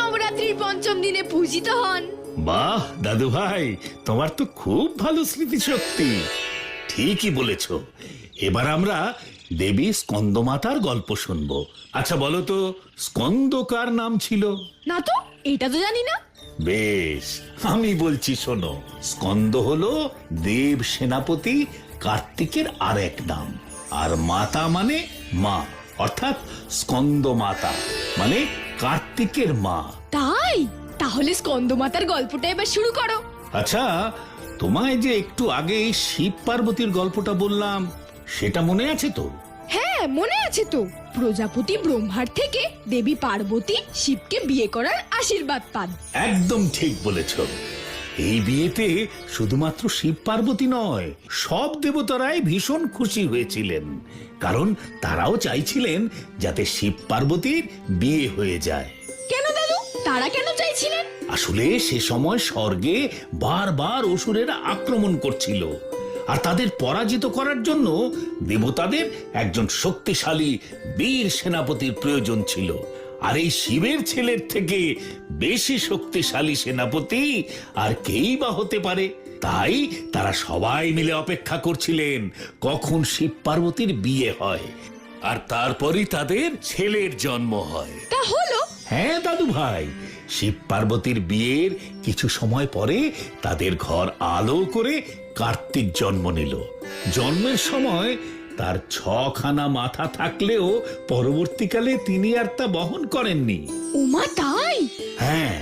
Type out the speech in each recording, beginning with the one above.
নবরাত্রির পঞ্চম দিনে পূজিত হন। বাহ দাদু ভাই, তোমার তো খুব ভালো স্মৃতিশক্তি। ঠিকই বলেছ। এবার আমরা দেবী স্কন্দমাতার গল্প শুনবো। আচ্ছা বলো তো, স্কন্দ কার নাম ছিল? না তো, এটা তো জানি না। বেশ, আমি বলছি শোনো। স্কন্দ হলো দেব সেনাপতি কার্তিকের আর এক নাম। আর মাতা মানে মা, অর্থাৎ স্কন্দ মাতা মানে কার্তিকের মা। তাই? তাহলে স্কন্দমাতার গল্পটা এবার শুরু করো। আচ্ছা, তোমায় যে একটু আগে শিব পার্বতীর গল্পটা বললাম, সেটা মনে আছে তো? হ্যাঁ, মনে আছে তো। প্রজাপতি ব্রহ্মার থেকে দেবী পার্বতী শিবকে বিয়ে করার আশীর্বাদ পান। একদম ঠিক বলেছ। এই বিয়েতে শুধুমাত্র শিব পার্বতী নয়, সব দেবতারাই ভীষণ খুশি হয়েছিলেন, কারণ তারাও চাইছিলেন যাতে শিব পার্বতীর বিয়ে হয়ে যায়। কেন দাদু, তারা কেন চাইছিলেন? আসলে সে সময় স্বর্গে বারবার অসুরেরা আক্রমণ করছিল, আর তাদের পরাজিত করার জন্য দেবতাদের একজন শক্তিশালী বীর সেনাপতির প্রয়োজন ছিল। আর এই শিবের ছেলের থেকে বেশি শক্তিশালী সেনাপতি আর কেই বা হতে পারে। তাই তারা সবাই মিলে অপেক্ষা করছিলেন কখন শিব পার্বতীর বিয়ে হয়, আর তারপরই তাদের ছেলের জন্ম হয়। তা হলো? হ্যাঁ দাদু ভাই, শিব পার্বতীর বিয়ের কিছু সময় পরে তাদের ঘর আলো করে কার্তিক জন্ম নিল। জন্মের সময় তার 6খানা মাথা থাকলেও পরবর্তীকালে তিনি আর তা বহন করেননি। ওমা, তাই? হ্যাঁ,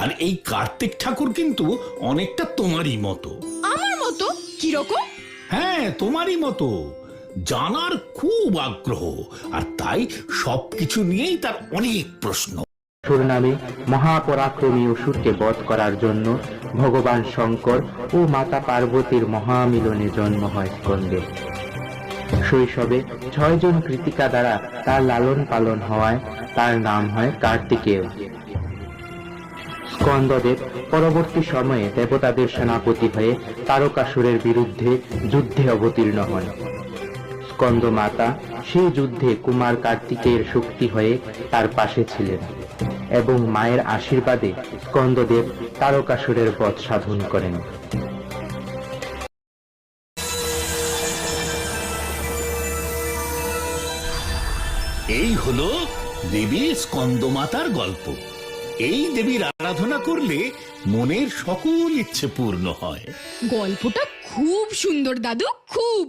আর এই কার্তিক ঠাকুর কিন্তু অনেকটা তোমারই মতো। আমার মতো? কিরকম? হ্যাঁ, তোমারই মতো। জানার খুব আগ্রহ, আর তাই সবকিছু নিয়েই তার অনেক প্রশ্ন। অসুর নামে মহাপরাক্রমী অসুরকে বধ করার জন্য ভগবান শঙ্কর ও মাতা পার্বতীর মহামিলনে জন্ম হয় স্কন্দের। শৈশবে 6 জন কৃতিকা দ্বারা তার লালন পালন হওয়ায় তার নাম হয় কার্তিকেয়। স্কন্দদেব পরবর্তী সময়ে দেবতাদের সেনাপতি হয়ে তারকাসুরের বিরুদ্ধে যুদ্ধে অবতীর্ণ হন। স্কন্দ মাতা সেই যুদ্ধে কুমার কার্তিকের শক্তি হয়ে তার পাশে ছিলেন এবং মায়ের আশীর্বাদে স্কন্দদেব তারকাসুরের বধ সাধন করেন। এই হলো দেবী স্কন্দমাতার গল্প। এই দেবীর আরাধনা করলে মনের সকল ইচ্ছে পূর্ণ হয়। গল্পটা খুব সুন্দর দাদু, খুব।